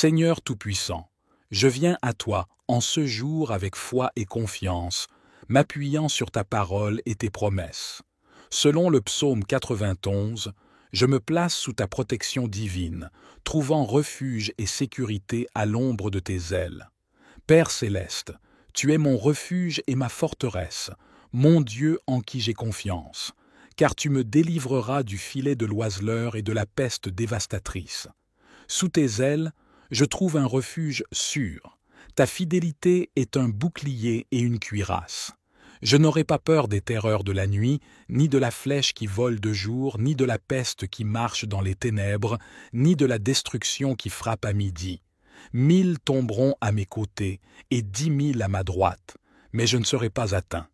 Seigneur Tout-Puissant, je viens à toi en ce jour avec foi et confiance, m'appuyant sur ta parole et tes promesses. Selon le psaume 91, je me place sous ta protection divine, trouvant refuge et sécurité à l'ombre de tes ailes. Père céleste, tu es mon refuge et ma forteresse, mon Dieu en qui j'ai confiance, car tu me délivreras du filet de l'oiseleur et de la peste dévastatrice. Sous tes ailes, je trouve un refuge sûr. Ta fidélité est un bouclier et une cuirasse. Je n'aurai pas peur des terreurs de la nuit, ni de la flèche qui vole de jour, ni de la peste qui marche dans les ténèbres, ni de la destruction qui frappe à midi. 1000 tomberont à mes côtés et 10 000 à ma droite, mais je ne serai pas atteint.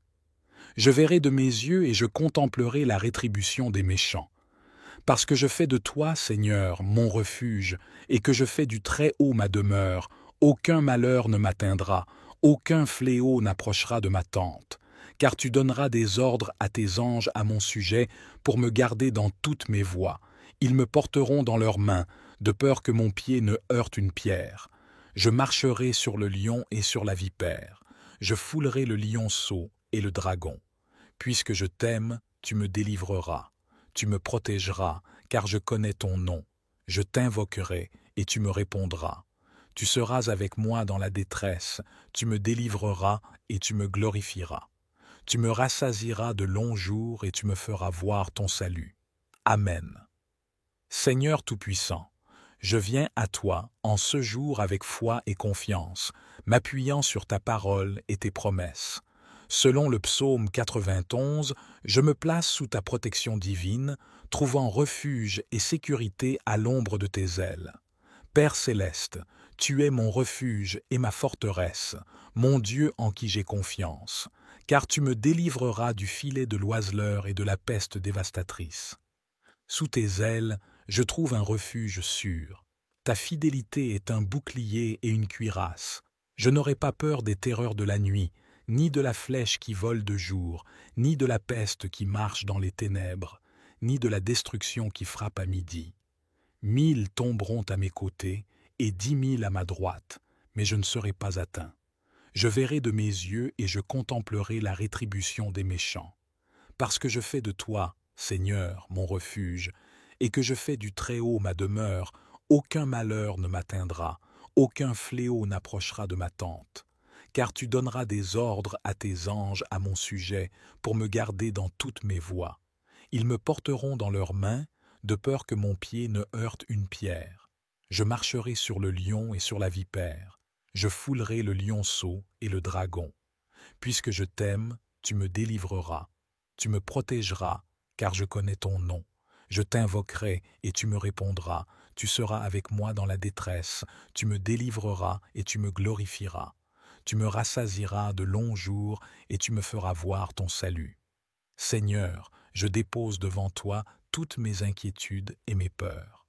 Je verrai de mes yeux et je contemplerai la rétribution des méchants. Parce que je fais de toi, Seigneur, mon refuge, et que je fais du Très-Haut ma demeure, aucun malheur ne m'atteindra, aucun fléau n'approchera de ma tente. Car tu donneras des ordres à tes anges à mon sujet pour me garder dans toutes mes voies. Ils me porteront dans leurs mains, de peur que mon pied ne heurte une pierre. Je marcherai sur le lion et sur la vipère. Je foulerai le lionceau et le dragon. Puisque je t'aime, tu me délivreras. Tu me protégeras, car je connais ton nom. Je t'invoquerai, et tu me répondras. Tu seras avec moi dans la détresse, tu me délivreras, et tu me glorifieras. Tu me rassasieras de longs jours, et tu me feras voir ton salut. Amen. Seigneur Tout-Puissant, je viens à toi en ce jour avec foi et confiance, m'appuyant sur ta parole et tes promesses. Selon le psaume 91, je me place sous ta protection divine, trouvant refuge et sécurité à l'ombre de tes ailes. Père céleste, tu es mon refuge et ma forteresse, mon Dieu en qui j'ai confiance, car tu me délivreras du filet de l'oiseleur et de la peste dévastatrice. Sous tes ailes, je trouve un refuge sûr. Ta fidélité est un bouclier et une cuirasse. Je n'aurai pas peur des terreurs de la nuit, ni de la flèche qui vole de jour, ni de la peste qui marche dans les ténèbres, ni de la destruction qui frappe à midi. 1000 tomberont à mes côtés et 10 000 à ma droite, mais je ne serai pas atteint. Je verrai de mes yeux et je contemplerai la rétribution des méchants. Parce que je fais de toi, Seigneur, mon refuge, et que je fais du Très-Haut ma demeure, aucun malheur ne m'atteindra, aucun fléau n'approchera de ma tente. Car tu donneras des ordres à tes anges à mon sujet pour me garder dans toutes mes voies. Ils me porteront dans leurs mains, de peur que mon pied ne heurte une pierre. Je marcherai sur le lion et sur la vipère. Je foulerai le lionceau et le dragon. Puisque je t'aime, tu me délivreras. Tu me protégeras, car je connais ton nom. Je t'invoquerai et tu me répondras. Tu seras avec moi dans la détresse. Tu me délivreras et tu me glorifieras. Tu me rassasieras de longs jours et tu me feras voir ton salut. Seigneur, je dépose devant toi toutes mes inquiétudes et mes peurs.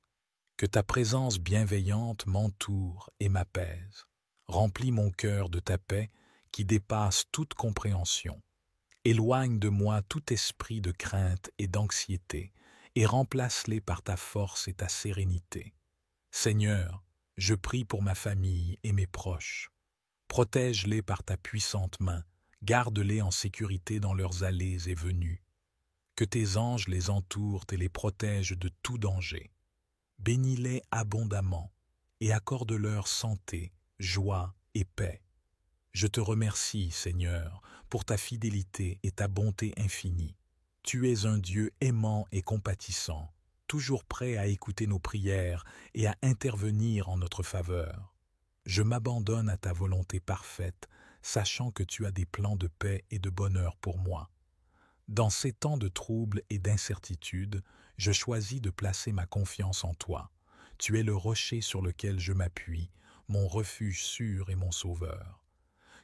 Que ta présence bienveillante m'entoure et m'apaise. Remplis mon cœur de ta paix qui dépasse toute compréhension. Éloigne de moi tout esprit de crainte et d'anxiété et remplace-les par ta force et ta sérénité. Seigneur, je prie pour ma famille et mes proches. Protège-les par ta puissante main, garde-les en sécurité dans leurs allées et venues. Que tes anges les entourent et les protègent de tout danger. Bénis-les abondamment et accorde-leur santé, joie et paix. Je te remercie, Seigneur, pour ta fidélité et ta bonté infinie. Tu es un Dieu aimant et compatissant, toujours prêt à écouter nos prières et à intervenir en notre faveur. Je m'abandonne à ta volonté parfaite, sachant que tu as des plans de paix et de bonheur pour moi. Dans ces temps de troubles et d'incertitude, je choisis de placer ma confiance en toi. Tu es le rocher sur lequel je m'appuie, mon refuge sûr et mon sauveur.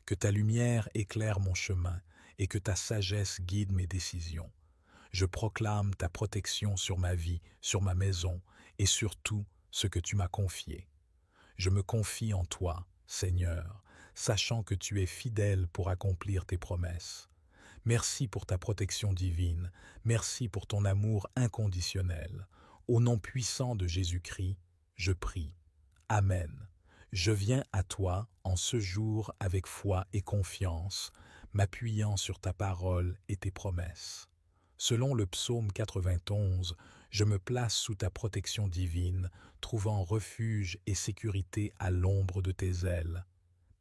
Que ta lumière éclaire mon chemin et que ta sagesse guide mes décisions. Je proclame ta protection sur ma vie, sur ma maison et sur tout ce que tu m'as confié. Je me confie en toi, Seigneur, sachant que tu es fidèle pour accomplir tes promesses. Merci pour ta protection divine, merci pour ton amour inconditionnel. Au nom puissant de Jésus-Christ, je prie. Amen. Je viens à toi en ce jour avec foi et confiance, m'appuyant sur ta parole et tes promesses. Selon le psaume 91, je me place sous ta protection divine, trouvant refuge et sécurité à l'ombre de tes ailes.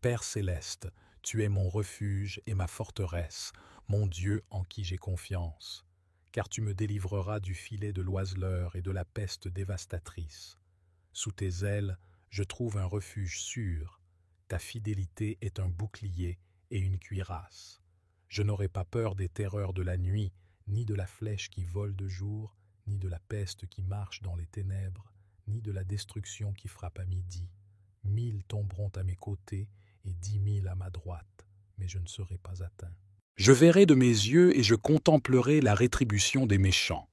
Père céleste, tu es mon refuge et ma forteresse, mon Dieu en qui j'ai confiance. Car tu me délivreras du filet de l'oiseleur et de la peste dévastatrice. Sous tes ailes, je trouve un refuge sûr. Ta fidélité est un bouclier et une cuirasse. Je n'aurai pas peur des terreurs de la nuit, ni de la flèche qui vole de jour, ni de la peste qui marche dans les ténèbres, ni de la destruction qui frappe à midi. 1000 tomberont à mes côtés et 10 000 à ma droite, mais je ne serai pas atteint. Je verrai de mes yeux et je contemplerai la rétribution des méchants.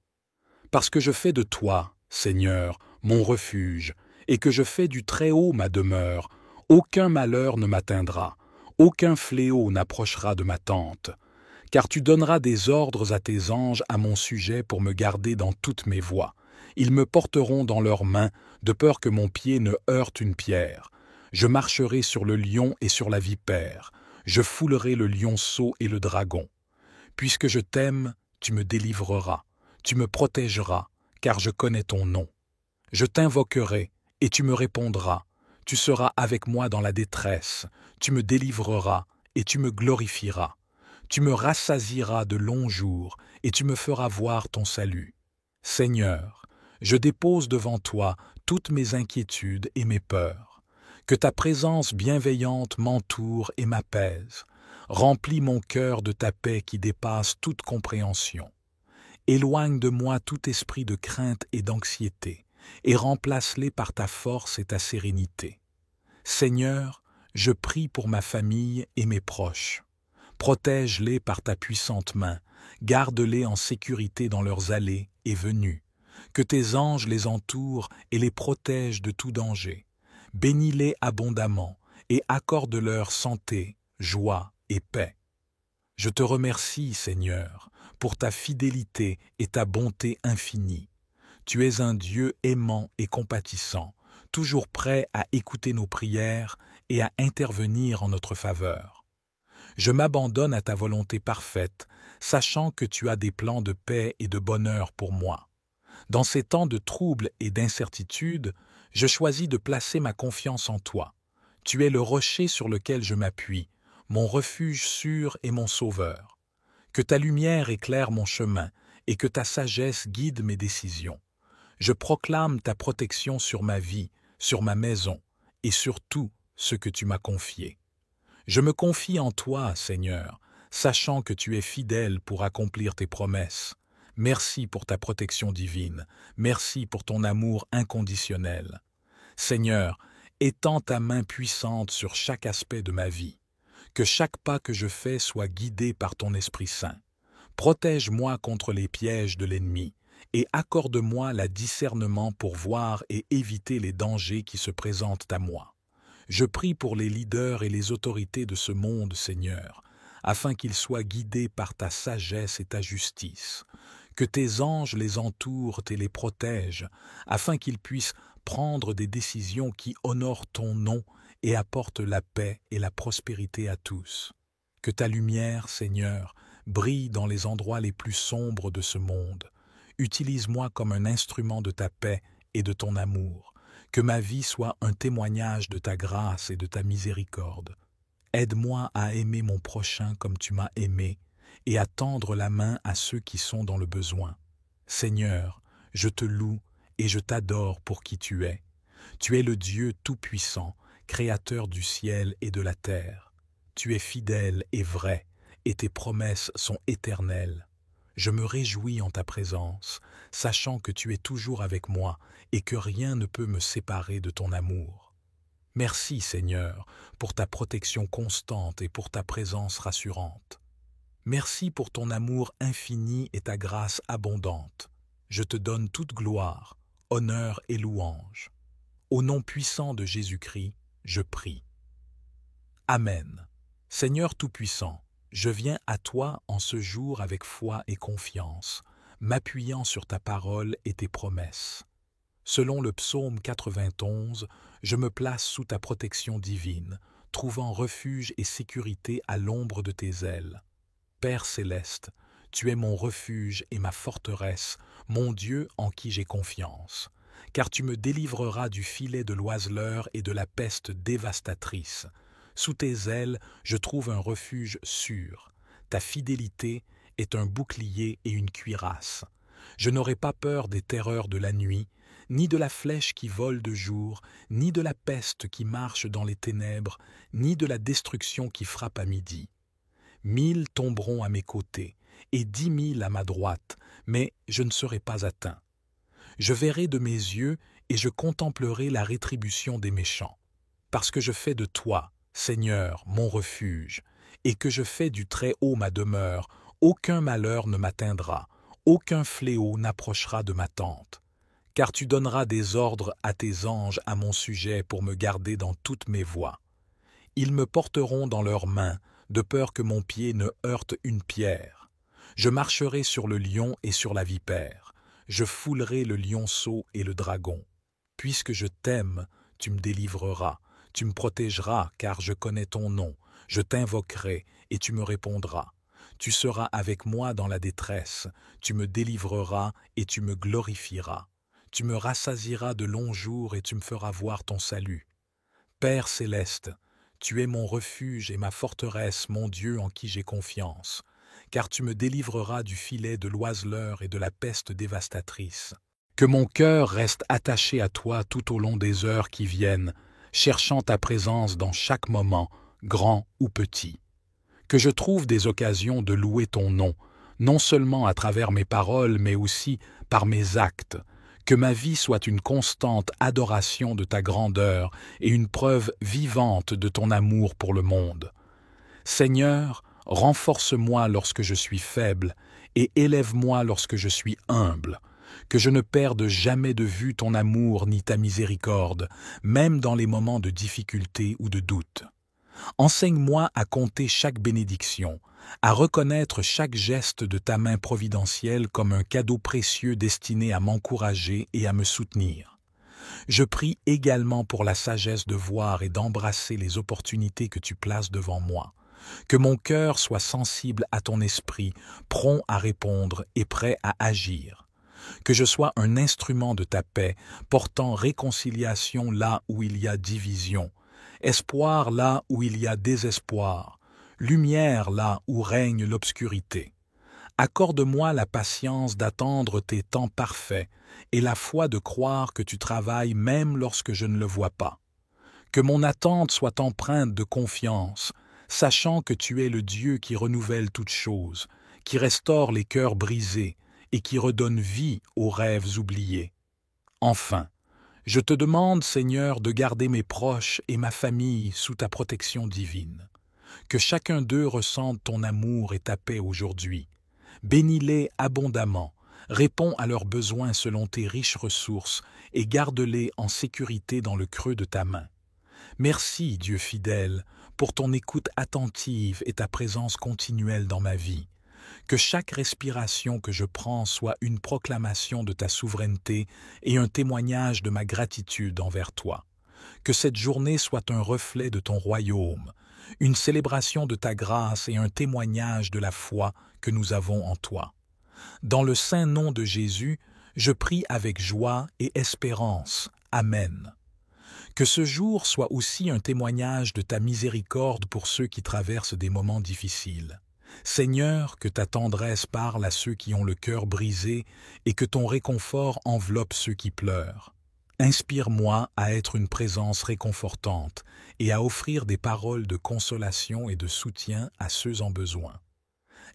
Parce que je fais de toi, Seigneur, mon refuge, et que je fais du Très-Haut ma demeure, aucun malheur ne m'atteindra, aucun fléau n'approchera de ma tente. Car tu donneras des ordres à tes anges à mon sujet pour me garder dans toutes mes voies. Ils me porteront dans leurs mains, de peur que mon pied ne heurte une pierre. Je marcherai sur le lion et sur la vipère. Je foulerai le lionceau et le dragon. Puisque je t'aime, tu me délivreras. Tu me protégeras, car je connais ton nom. Je t'invoquerai, et tu me répondras. Tu seras avec moi dans la détresse. Tu me délivreras, et tu me glorifieras. Tu me rassasieras de longs jours, et tu me feras voir ton salut. Seigneur, je dépose devant toi toutes mes inquiétudes et mes peurs. Que ta présence bienveillante m'entoure et m'apaise. Remplis mon cœur de ta paix qui dépasse toute compréhension. Éloigne de moi tout esprit de crainte et d'anxiété, et remplace-les par ta force et ta sérénité. Seigneur, je prie pour ma famille et mes proches. Protège-les par ta puissante main, garde-les en sécurité dans leurs allées et venues. Que tes anges les entourent et les protègent de tout danger. Bénis-les abondamment et accorde-leur santé, joie et paix. Je te remercie, Seigneur, pour ta fidélité et ta bonté infinie. Tu es un Dieu aimant et compatissant, toujours prêt à écouter nos prières et à intervenir en notre faveur. Je m'abandonne à ta volonté parfaite, sachant que tu as des plans de paix et de bonheur pour moi. Dans ces temps de trouble et d'incertitude, je choisis de placer ma confiance en toi. Tu es le rocher sur lequel je m'appuie, mon refuge sûr et mon sauveur. Que ta lumière éclaire mon chemin et que ta sagesse guide mes décisions. Je proclame ta protection sur ma vie, sur ma maison et sur tout ce que tu m'as confié. Je me confie en toi, Seigneur, sachant que tu es fidèle pour accomplir tes promesses. Merci pour ta protection divine. Merci pour ton amour inconditionnel. Seigneur, étends ta main puissante sur chaque aspect de ma vie. Que chaque pas que je fais soit guidé par ton Esprit Saint. Protège-moi contre les pièges de l'ennemi et accorde-moi le discernement pour voir et éviter les dangers qui se présentent à moi. Je prie pour les leaders et les autorités de ce monde, Seigneur, afin qu'ils soient guidés par ta sagesse et ta justice. Que tes anges les entourent et les protègent, afin qu'ils puissent prendre des décisions qui honorent ton nom et apportent la paix et la prospérité à tous. Que ta lumière, Seigneur, brille dans les endroits les plus sombres de ce monde. Utilise-moi comme un instrument de ta paix et de ton amour. Que ma vie soit un témoignage de ta grâce et de ta miséricorde. Aide-moi à aimer mon prochain comme tu m'as aimé et à tendre la main à ceux qui sont dans le besoin. Seigneur, je te loue et je t'adore pour qui tu es. Tu es le Dieu tout-puissant, créateur du ciel et de la terre. Tu es fidèle et vrai, et tes promesses sont éternelles. Je me réjouis en ta présence, sachant que tu es toujours avec moi et que rien ne peut me séparer de ton amour. Merci, Seigneur, pour ta protection constante et pour ta présence rassurante. Merci pour ton amour infini et ta grâce abondante. Je te donne toute gloire, honneur et louange. Au nom puissant de Jésus-Christ, je prie. Amen. Seigneur Tout-Puissant, je viens à toi en ce jour avec foi et confiance, m'appuyant sur ta parole et tes promesses. Selon le psaume 91, je me place sous ta protection divine, trouvant refuge et sécurité à l'ombre de tes ailes. Père céleste, tu es mon refuge et ma forteresse, mon Dieu en qui j'ai confiance, car tu me délivreras du filet de l'oiseleur et de la peste dévastatrice. Sous tes ailes, je trouve un refuge sûr. Ta fidélité est un bouclier et une cuirasse. Je n'aurai pas peur des terreurs de la nuit, ni de la flèche qui vole de jour, ni de la peste qui marche dans les ténèbres, ni de la destruction qui frappe à midi. 1000 tomberont à mes côtés, et 10 000 à ma droite, mais je ne serai pas atteint. Je verrai de mes yeux et je contemplerai la rétribution des méchants. Parce que je fais de toi, Seigneur, mon refuge, et que je fais du Très-Haut ma demeure, aucun malheur ne m'atteindra, aucun fléau n'approchera de ma tente. Car tu donneras des ordres à tes anges à mon sujet pour me garder dans toutes mes voies. Ils me porteront dans leurs mains, de peur que mon pied ne heurte une pierre. Je marcherai sur le lion et sur la vipère. Je foulerai le lionceau et le dragon. Puisque je t'aime, tu me délivreras. Tu me protégeras, car je connais ton nom. Je t'invoquerai, et tu me répondras. Tu seras avec moi dans la détresse. Tu me délivreras, et tu me glorifieras. Tu me rassasieras de longs jours, et tu me feras voir ton salut. Père céleste, tu es mon refuge et ma forteresse, mon Dieu en qui j'ai confiance, car tu me délivreras du filet de l'oiseleur et de la peste dévastatrice. Que mon cœur reste attaché à toi tout au long des heures qui viennent, cherchant ta présence dans chaque moment, grand ou petit. Que je trouve des occasions de louer ton nom, non seulement à travers mes paroles, mais aussi par mes actes. Que ma vie soit une constante adoration de ta grandeur et une preuve vivante de ton amour pour le monde. Seigneur, renforce-moi lorsque je suis faible et élève-moi lorsque je suis humble. Que je ne perde jamais de vue ton amour ni ta miséricorde, même dans les moments de difficulté ou de doute. Enseigne-moi à compter chaque bénédiction, à reconnaître chaque geste de ta main providentielle comme un cadeau précieux destiné à m'encourager et à me soutenir. Je prie également pour la sagesse de voir et d'embrasser les opportunités que tu places devant moi. Que mon cœur soit sensible à ton esprit, prompt à répondre et prêt à agir. Que je sois un instrument de ta paix, portant réconciliation là où il y a division, espoir là où il y a désespoir, lumière là où règne l'obscurité. Accorde-moi la patience d'attendre tes temps parfaits et la foi de croire que tu travailles même lorsque je ne le vois pas. Que mon attente soit empreinte de confiance, sachant que tu es le Dieu qui renouvelle toutes choses, qui restaure les cœurs brisés et qui redonne vie aux rêves oubliés. Enfin, je te demande, Seigneur, de garder mes proches et ma famille sous ta protection divine. Que chacun d'eux ressente ton amour et ta paix aujourd'hui. Bénis-les abondamment, réponds à leurs besoins selon tes riches ressources et garde-les en sécurité dans le creux de ta main. Merci, Dieu fidèle, pour ton écoute attentive et ta présence continuelle dans ma vie. Que chaque respiration que je prends soit une proclamation de ta souveraineté et un témoignage de ma gratitude envers toi. Que cette journée soit un reflet de ton royaume, une célébration de ta grâce et un témoignage de la foi que nous avons en toi. Dans le saint nom de Jésus, je prie avec joie et espérance. Amen. Que ce jour soit aussi un témoignage de ta miséricorde pour ceux qui traversent des moments difficiles. Seigneur, que ta tendresse parle à ceux qui ont le cœur brisé et que ton réconfort enveloppe ceux qui pleurent. Inspire-moi à être une présence réconfortante et à offrir des paroles de consolation et de soutien à ceux en besoin.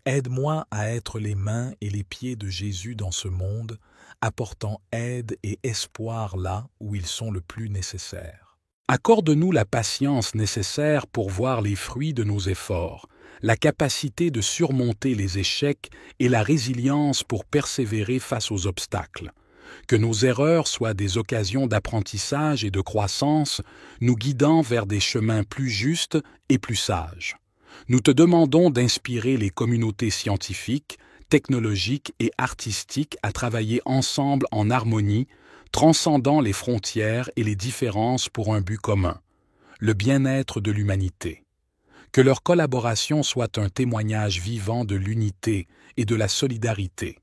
Aide-moi à être les mains et les pieds de Jésus dans ce monde, apportant aide et espoir là où ils sont le plus nécessaires. Accorde-nous la patience nécessaire pour voir les fruits de nos efforts, la capacité de surmonter les échecs et la résilience pour persévérer face aux obstacles. Que nos erreurs soient des occasions d'apprentissage et de croissance, nous guidant vers des chemins plus justes et plus sages. Nous te demandons d'inspirer les communautés scientifiques, technologiques et artistiques à travailler ensemble en harmonie, transcendant les frontières et les différences pour un but commun, le bien-être de l'humanité. Que leur collaboration soit un témoignage vivant de l'unité et de la solidarité.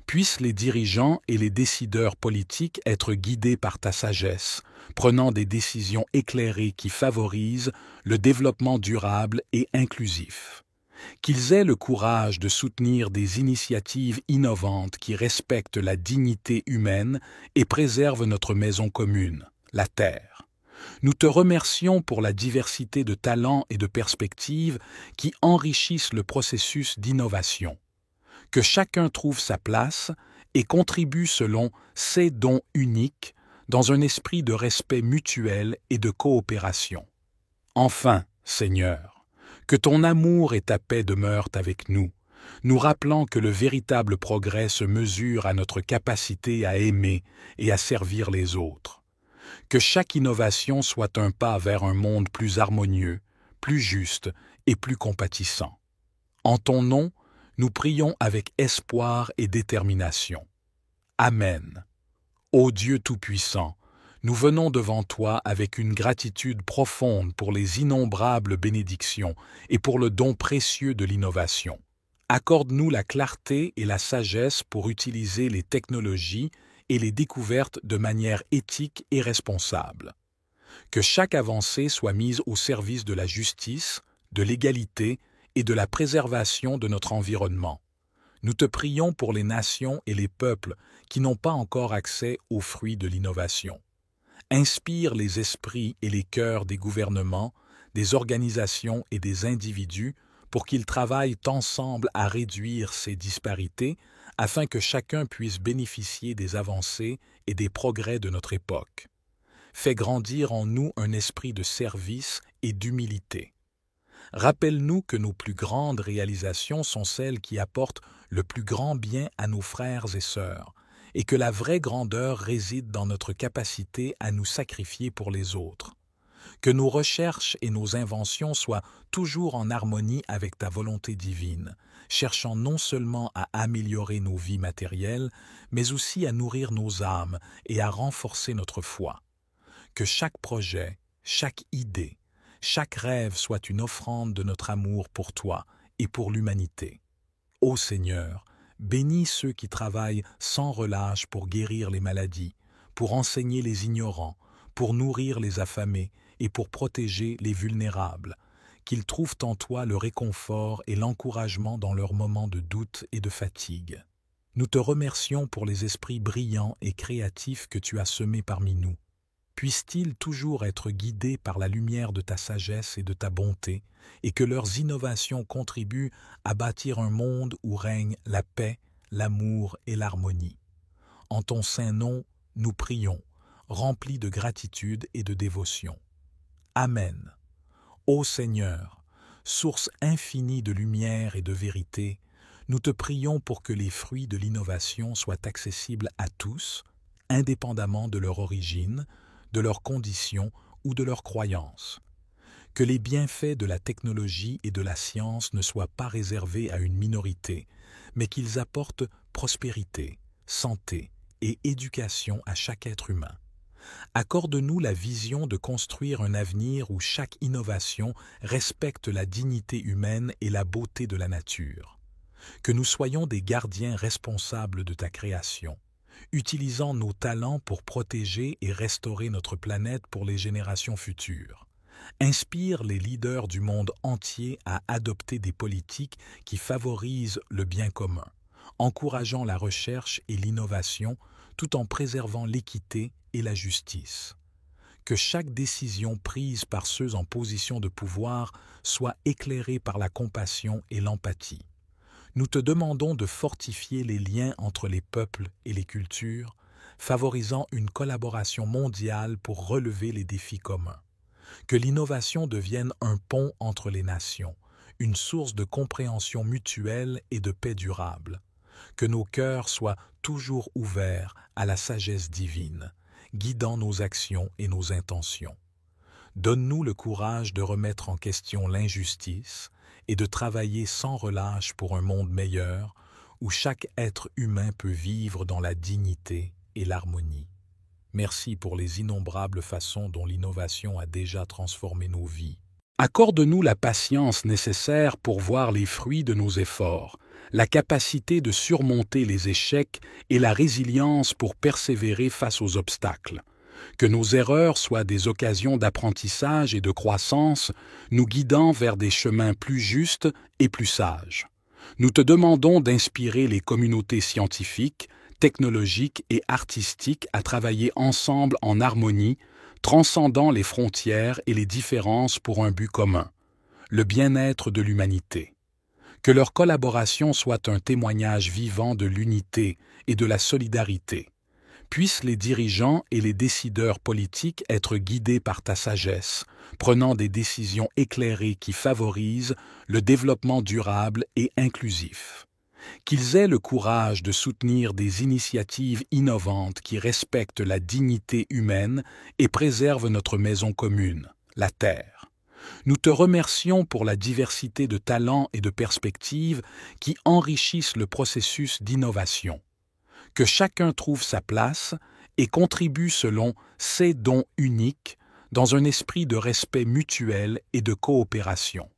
Puissent les dirigeants et les décideurs politiques être guidés par ta sagesse, prenant des décisions éclairées qui favorisent le développement durable et inclusif. Qu'ils aient le courage de soutenir des initiatives innovantes qui respectent la dignité humaine et préservent notre maison commune, la Terre. Nous te remercions pour la diversité de talents et de perspectives qui enrichissent le processus d'innovation. Que chacun trouve sa place et contribue selon ses dons uniques dans un esprit de respect mutuel et de coopération. Enfin, Seigneur, que ton amour et ta paix demeurent avec nous, nous rappelant que le véritable progrès se mesure à notre capacité à aimer et à servir les autres. Que chaque innovation soit un pas vers un monde plus harmonieux, plus juste et plus compatissant. En ton nom, nous prions avec espoir et détermination. Amen. Ô Dieu Tout-Puissant, nous venons devant toi avec une gratitude profonde pour les innombrables bénédictions et pour le don précieux de l'innovation. Accorde-nous la clarté et la sagesse pour utiliser les technologies et les découvertes de manière éthique et responsable. Que chaque avancée soit mise au service de la justice, de l'égalité et de la préservation de notre environnement. Nous te prions pour les nations et les peuples qui n'ont pas encore accès aux fruits de l'innovation. Inspire les esprits et les cœurs des gouvernements, des organisations et des individus pour qu'ils travaillent ensemble à réduire ces disparités afin que chacun puisse bénéficier des avancées et des progrès de notre époque. Fais grandir en nous un esprit de service et d'humilité. Rappelle-nous que nos plus grandes réalisations sont celles qui apportent le plus grand bien à nos frères et sœurs, et que la vraie grandeur réside dans notre capacité à nous sacrifier pour les autres. Que nos recherches et nos inventions soient toujours en harmonie avec ta volonté divine, cherchant non seulement à améliorer nos vies matérielles, mais aussi à nourrir nos âmes et à renforcer notre foi. Que chaque projet, chaque idée, chaque rêve soit une offrande de notre amour pour toi et pour l'humanité. Ô Seigneur, bénis ceux qui travaillent sans relâche pour guérir les maladies, pour enseigner les ignorants, pour nourrir les affamés et pour protéger les vulnérables, qu'ils trouvent en toi le réconfort et l'encouragement dans leurs moments de doute et de fatigue. Nous te remercions pour les esprits brillants et créatifs que tu as semés parmi nous. Puissent-ils toujours être guidés par la lumière de ta sagesse et de ta bonté, et que leurs innovations contribuent à bâtir un monde où règne la paix, l'amour et l'harmonie. En ton saint nom, nous prions, remplis de gratitude et de dévotion. Amen. Ô Seigneur, source infinie de lumière et de vérité, nous te prions pour que les fruits de l'innovation soient accessibles à tous, indépendamment de leur origine, de leurs conditions ou de leurs croyances. Que les bienfaits de la technologie et de la science ne soient pas réservés à une minorité, mais qu'ils apportent prospérité, santé et éducation à chaque être humain. Accorde-nous la vision de construire un avenir où chaque innovation respecte la dignité humaine et la beauté de la nature. Que nous soyons des gardiens responsables de ta création, utilisant nos talents pour protéger et restaurer notre planète pour les générations futures. Inspire les leaders du monde entier à adopter des politiques qui favorisent le bien commun, encourageant la recherche et l'innovation tout en préservant l'équité et la justice. Que chaque décision prise par ceux en position de pouvoir soit éclairée par la compassion et l'empathie. Nous te demandons de fortifier les liens entre les peuples et les cultures, favorisant une collaboration mondiale pour relever les défis communs. Que l'innovation devienne un pont entre les nations, une source de compréhension mutuelle et de paix durable. Que nos cœurs soient toujours ouverts à la sagesse divine, guidant nos actions et nos intentions. Donne-nous le courage de remettre en question l'injustice et de travailler sans relâche pour un monde meilleur où chaque être humain peut vivre dans la dignité et l'harmonie. Merci pour les innombrables façons dont l'innovation a déjà transformé nos vies. Accorde-nous la patience nécessaire pour voir les fruits de nos efforts, la capacité de surmonter les échecs et la résilience pour persévérer face aux obstacles. Que nos erreurs soient des occasions d'apprentissage et de croissance, nous guidant vers des chemins plus justes et plus sages. Nous te demandons d'inspirer les communautés scientifiques, technologiques et artistiques à travailler ensemble en harmonie, transcendant les frontières et les différences pour un but commun, le bien-être de l'humanité. Que leur collaboration soit un témoignage vivant de l'unité et de la solidarité. Puissent les dirigeants et les décideurs politiques être guidés par ta sagesse, prenant des décisions éclairées qui favorisent le développement durable et inclusif. Qu'ils aient le courage de soutenir des initiatives innovantes qui respectent la dignité humaine et préservent notre maison commune, la Terre. Nous te remercions pour la diversité de talents et de perspectives qui enrichissent le processus d'innovation. Que chacun trouve sa place et contribue selon ses dons uniques dans un esprit de respect mutuel et de coopération.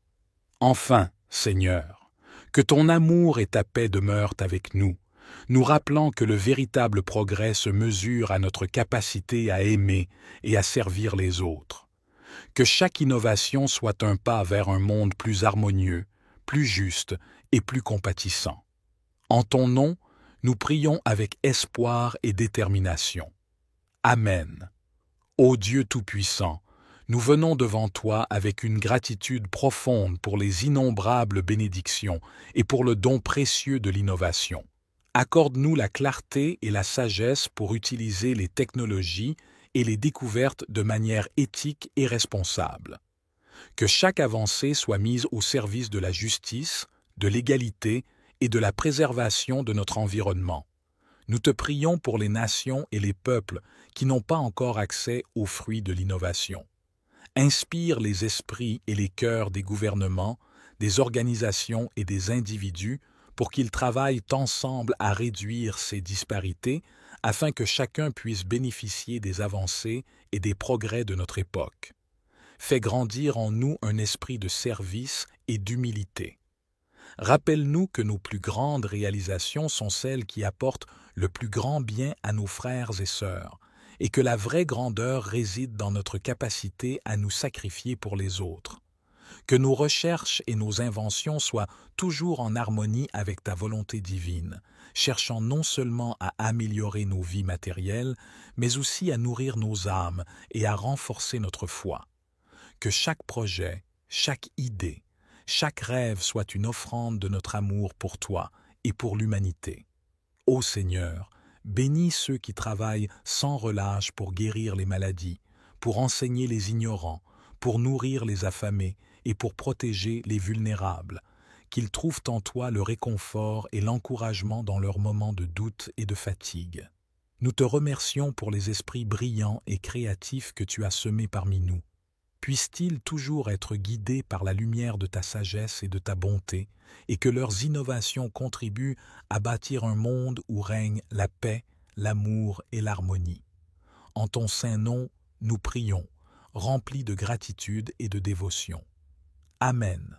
Enfin, Seigneur, que ton amour et ta paix demeurent avec nous, nous rappelant que le véritable progrès se mesure à notre capacité à aimer et à servir les autres. Que chaque innovation soit un pas vers un monde plus harmonieux, plus juste et plus compatissant. En ton nom, nous prions avec espoir et détermination. Amen. Ô Dieu Tout-Puissant, nous venons devant toi avec une gratitude profonde pour les innombrables bénédictions et pour le don précieux de l'innovation. Accorde-nous la clarté et la sagesse pour utiliser les technologies et les découvertes de manière éthique et responsable. Que chaque avancée soit mise au service de la justice, de l'égalité et de la préservation de notre environnement. Nous te prions pour les nations et les peuples qui n'ont pas encore accès aux fruits de l'innovation. Inspire les esprits et les cœurs des gouvernements, des organisations et des individus pour qu'ils travaillent ensemble à réduire ces disparités afin que chacun puisse bénéficier des avancées et des progrès de notre époque. Fais grandir en nous un esprit de service et d'humilité. Rappelle-nous que nos plus grandes réalisations sont celles qui apportent le plus grand bien à nos frères et sœurs, et que la vraie grandeur réside dans notre capacité à nous sacrifier pour les autres. Que nos recherches et nos inventions soient toujours en harmonie avec ta volonté divine, cherchant non seulement à améliorer nos vies matérielles, mais aussi à nourrir nos âmes et à renforcer notre foi. Que chaque projet, chaque idée, chaque rêve soit une offrande de notre amour pour toi et pour l'humanité. Ô Seigneur, bénis ceux qui travaillent sans relâche pour guérir les maladies, pour enseigner les ignorants, pour nourrir les affamés et pour protéger les vulnérables, qu'ils trouvent en toi le réconfort et l'encouragement dans leurs moments de doute et de fatigue. Nous te remercions pour les esprits brillants et créatifs que tu as semés parmi nous. Puissent-ils toujours être guidés par la lumière de ta sagesse et de ta bonté, et que leurs innovations contribuent à bâtir un monde où règne la paix, l'amour et l'harmonie. En ton saint nom, nous prions, remplis de gratitude et de dévotion. Amen.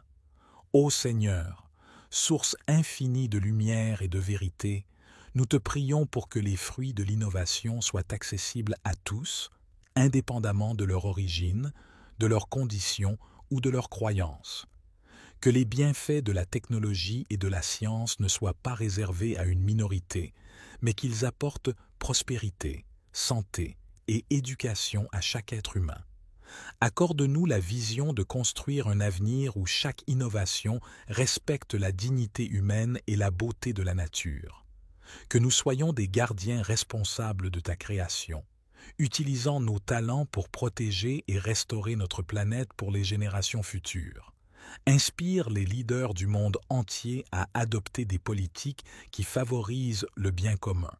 Ô Seigneur, source infinie de lumière et de vérité, nous te prions pour que les fruits de l'innovation soient accessibles à tous, indépendamment de leur origine, de leurs conditions ou de leurs croyances. Que les bienfaits de la technologie et de la science ne soient pas réservés à une minorité, mais qu'ils apportent prospérité, santé et éducation à chaque être humain. Accorde-nous la vision de construire un avenir où chaque innovation respecte la dignité humaine et la beauté de la nature. Que nous soyons des gardiens responsables de ta création, utilisant nos talents pour protéger et restaurer notre planète pour les générations futures. Inspire les leaders du monde entier à adopter des politiques qui favorisent le bien commun,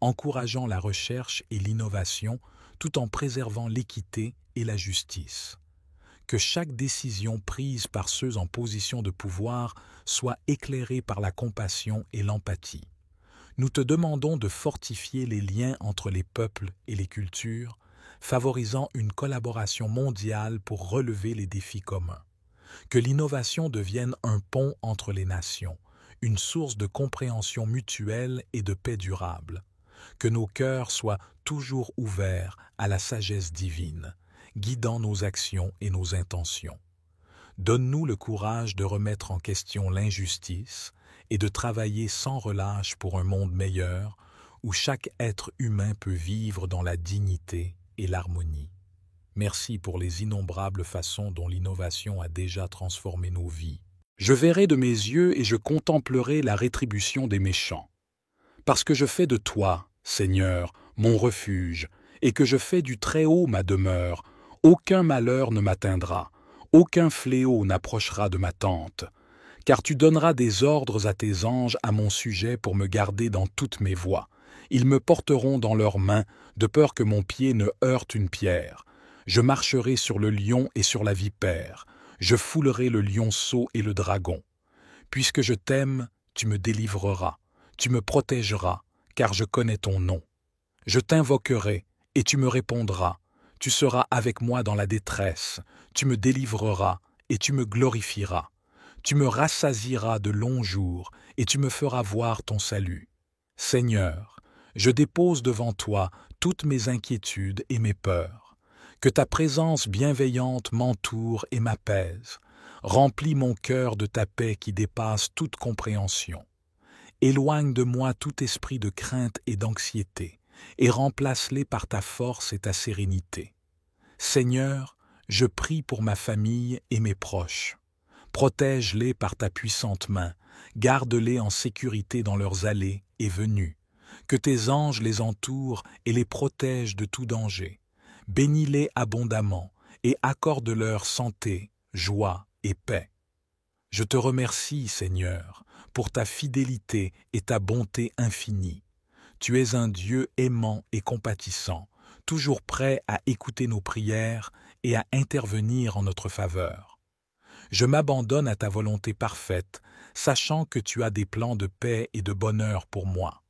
encourageant la recherche et l'innovation tout en préservant l'équité et la justice. Que chaque décision prise par ceux en position de pouvoir soit éclairée par la compassion et l'empathie. nous te demandons de fortifier les liens entre les peuples et les cultures, favorisant une collaboration mondiale pour relever les défis communs. Que l'innovation devienne un pont entre les nations, une source de compréhension mutuelle et de paix durable. Que nos cœurs soient toujours ouverts à la sagesse divine, guidant nos actions et nos intentions. Donne-nous le courage de remettre en question l'injustice et de travailler sans relâche pour un monde meilleur où chaque être humain peut vivre dans la dignité et l'harmonie. Merci pour les innombrables façons dont l'innovation a déjà transformé nos vies. Je verrai de mes yeux et je contemplerai la rétribution des méchants. Parce que je fais de toi, Seigneur, mon refuge, et que je fais du Très-Haut ma demeure, aucun malheur ne m'atteindra, aucun fléau n'approchera de ma tente, car tu donneras des ordres à tes anges à mon sujet pour me garder dans toutes mes voies. Ils me porteront dans leurs mains, de peur que mon pied ne heurte une pierre. Je marcherai sur le lion et sur la vipère, je foulerai le lionceau et le dragon. Puisque je t'aime, tu me délivreras, tu me protégeras, car je connais ton nom. Je t'invoquerai, et tu me répondras. Tu seras avec moi dans la détresse, tu me délivreras, et tu me glorifieras. Tu me rassasieras de longs jours, et tu me feras voir ton salut. Seigneur, je dépose devant toi toutes mes inquiétudes et mes peurs. Que ta présence bienveillante m'entoure et m'apaise. Remplis mon cœur de ta paix qui dépasse toute compréhension. Éloigne de moi tout esprit de crainte et d'anxiété, et remplace-les par ta force et ta sérénité. Seigneur, je prie pour ma famille et mes proches. Protège-les par ta puissante main, garde-les en sécurité dans leurs allées et venues. Que tes anges les entourent et les protègent de tout danger. Bénis-les abondamment et accorde-leur santé, joie et paix. Je te remercie, Seigneur, pour ta fidélité et ta bonté infinie. Tu es un Dieu aimant et compatissant, toujours prêt à écouter nos prières et à intervenir en notre faveur. Je m'abandonne à ta volonté parfaite, sachant que tu as des plans de paix et de bonheur pour moi.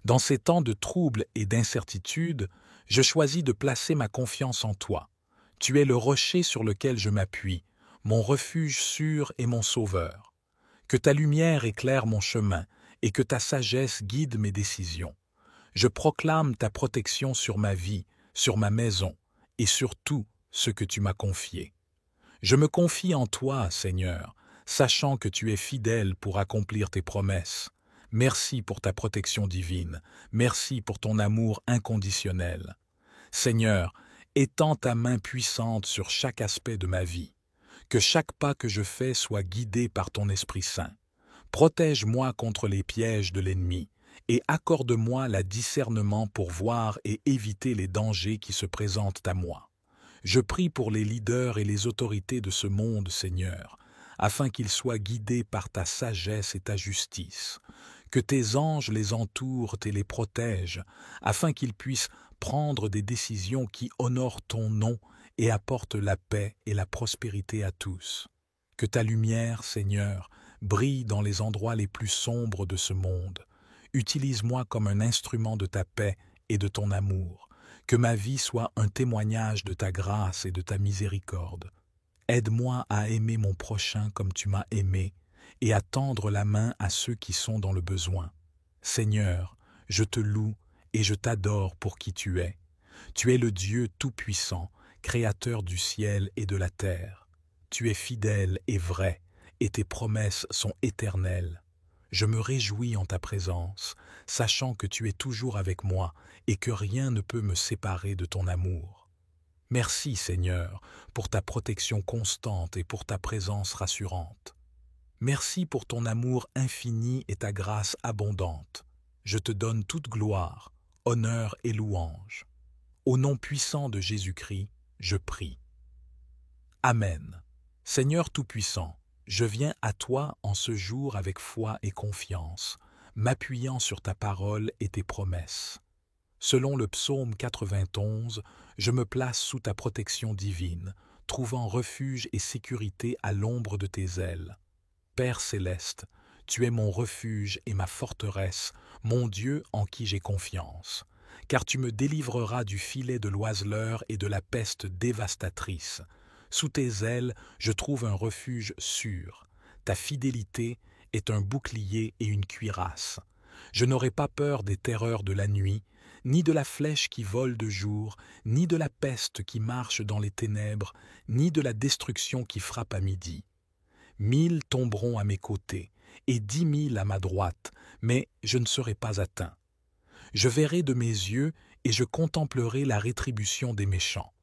Dans ces temps de troubles et d'incertitude, je choisis de placer ma confiance en toi. Tu es le rocher sur lequel je m'appuie, mon refuge sûr et mon sauveur. Que ta lumière éclaire mon chemin et que ta sagesse guide mes décisions. Je proclame ta protection sur ma vie, sur ma maison et sur tout ce que tu m'as confié. Je me confie en toi, Seigneur, sachant que tu es fidèle pour accomplir tes promesses. Merci pour ta protection divine, merci pour ton amour inconditionnel. Seigneur, étends ta main puissante sur chaque aspect de ma vie. Que chaque pas que je fais soit guidé par ton Esprit Saint. Protège-moi contre les pièges de l'ennemi et accorde-moi le discernement pour voir et éviter les dangers qui se présentent à moi. Je prie pour les leaders et les autorités de ce monde, Seigneur, afin qu'ils soient guidés par ta sagesse et ta justice. Que tes anges les entourent et les protègent, afin qu'ils puissent prendre des décisions qui honorent ton nom et apportent la paix et la prospérité à tous. Que ta lumière, Seigneur, brille dans les endroits les plus sombres de ce monde. Utilise-moi comme un instrument de ta paix et de ton amour. Que ma vie soit un témoignage de ta grâce et de ta miséricorde. Aide-moi à aimer mon prochain comme tu m'as aimé et à tendre la main à ceux qui sont dans le besoin. Seigneur, je te loue et je t'adore pour qui tu es. Tu es le Dieu tout-puissant, créateur du ciel et de la terre. Tu es fidèle et vrai, et tes promesses sont éternelles. Je me réjouis en ta présence, sachant que tu es toujours avec moi et que rien ne peut me séparer de ton amour. Merci, Seigneur, pour ta protection constante et pour ta présence rassurante. Merci pour ton amour infini et ta grâce abondante. Je te donne toute gloire, honneur et louange. Au nom puissant de Jésus-Christ, je prie. Amen. Seigneur Tout-Puissant, je viens à toi en ce jour avec foi et confiance, m'appuyant sur ta parole et tes promesses. Selon le psaume 91, je me place sous ta protection divine, trouvant refuge et sécurité à l'ombre de tes ailes. Père céleste, tu es mon refuge et ma forteresse, mon Dieu en qui j'ai confiance. Car tu me délivreras du filet de l'oiseleur et de la peste dévastatrice. Sous tes ailes, je trouve un refuge sûr. Ta fidélité est un bouclier et une cuirasse. Je n'aurai pas peur des terreurs de la nuit, ni de la flèche qui vole de jour, ni de la peste qui marche dans les ténèbres, ni de la destruction qui frappe à midi. 1000 tomberont à mes côtés, et 10 000 à ma droite, mais je ne serai pas atteint. Je verrai de mes yeux et je contemplerai la rétribution des méchants.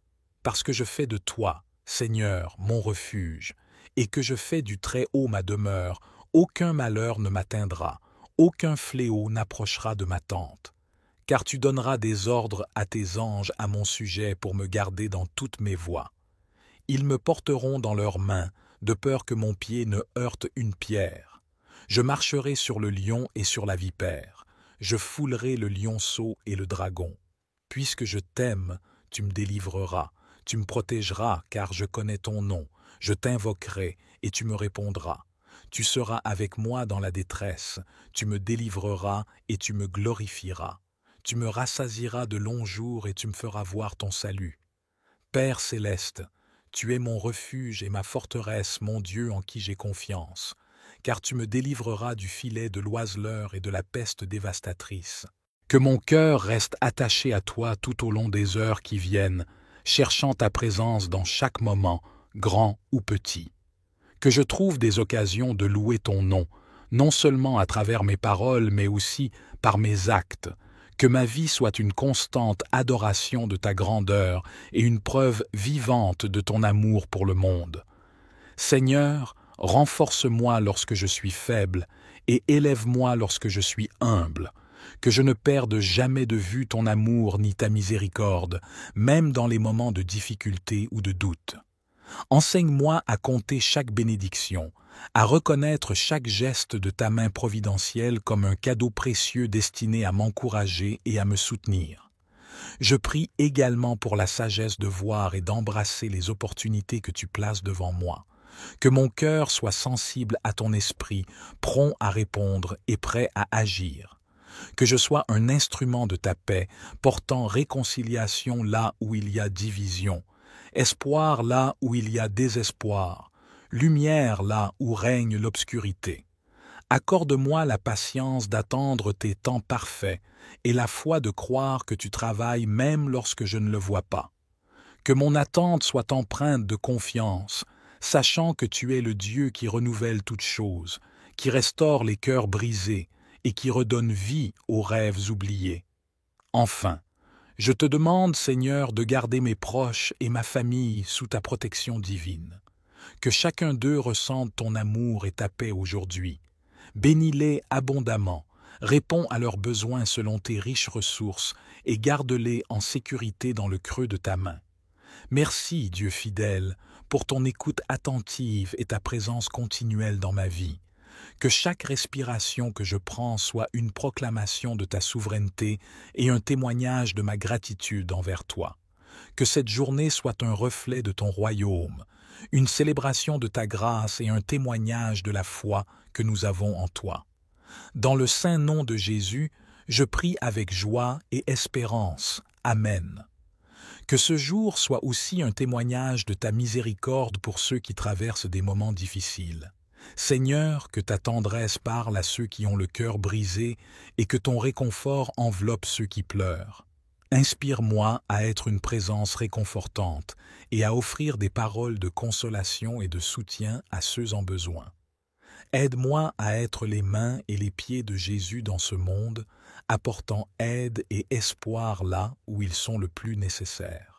Parce que je fais de toi, Seigneur, mon refuge, et que je fais du Très-Haut ma demeure, aucun malheur ne m'atteindra, aucun fléau n'approchera de ma tente. Car tu donneras des ordres à tes anges à mon sujet pour me garder dans toutes mes voies. Ils me porteront dans leurs mains, de peur que mon pied ne heurte une pierre. Je marcherai sur le lion et sur la vipère. Je foulerai le lionceau et le dragon. Puisque je t'aime, tu me délivreras. Tu me protégeras, car je connais ton nom. Je t'invoquerai, et tu me répondras. Tu seras avec moi dans la détresse. Tu me délivreras, et tu me glorifieras. Tu me rassasieras de longs jours, et tu me feras voir ton salut. Père céleste, tu es mon refuge et ma forteresse, mon Dieu en qui j'ai confiance. Car tu me délivreras du filet de l'oiseleur et de la peste dévastatrice. Que mon cœur reste attaché à toi tout au long des heures qui viennent, cherchant ta présence dans chaque moment, grand ou petit. Que je trouve des occasions de louer ton nom, non seulement à travers mes paroles, mais aussi par mes actes. Que ma vie soit une constante adoration de ta grandeur et une preuve vivante de ton amour pour le monde. Seigneur, renforce-moi lorsque je suis faible et élève-moi lorsque je suis humble. Que je ne perde jamais de vue ton amour ni ta miséricorde, même dans les moments de difficulté ou de doute. Enseigne-moi à compter chaque bénédiction, à reconnaître chaque geste de ta main providentielle comme un cadeau précieux destiné à m'encourager et à me soutenir. Je prie également pour la sagesse de voir et d'embrasser les opportunités que tu places devant moi. Que mon cœur soit sensible à ton esprit, prompt à répondre et prêt à agir. Que je sois un instrument de ta paix, portant réconciliation là où il y a division, espoir là où il y a désespoir, lumière là où règne l'obscurité. Accorde-moi la patience d'attendre tes temps parfaits et la foi de croire que tu travailles même lorsque je ne le vois pas. Que mon attente soit empreinte de confiance, sachant que tu es le Dieu qui renouvelle toutes choses, qui restaure les cœurs brisés et qui redonne vie aux rêves oubliés. Enfin, je te demande, Seigneur, de garder mes proches et ma famille sous ta protection divine. Que chacun d'eux ressente ton amour et ta paix aujourd'hui. Bénis-les abondamment, réponds à leurs besoins selon tes riches ressources et garde-les en sécurité dans le creux de ta main. Merci, Dieu fidèle, pour ton écoute attentive et ta présence continuelle dans ma vie. Que chaque respiration que je prends soit une proclamation de ta souveraineté et un témoignage de ma gratitude envers toi. Que cette journée soit un reflet de ton royaume, une célébration de ta grâce et un témoignage de la foi que nous avons en toi. Dans le saint nom de Jésus, je prie avec joie et espérance. Amen. Que ce jour soit aussi un témoignage de ta miséricorde pour ceux qui traversent des moments difficiles. Seigneur, que ta tendresse parle à ceux qui ont le cœur brisé et que ton réconfort enveloppe ceux qui pleurent. Inspire-moi à être une présence réconfortante et à offrir des paroles de consolation et de soutien à ceux en besoin. Aide-moi à être les mains et les pieds de Jésus dans ce monde, apportant aide et espoir là où ils sont le plus nécessaires.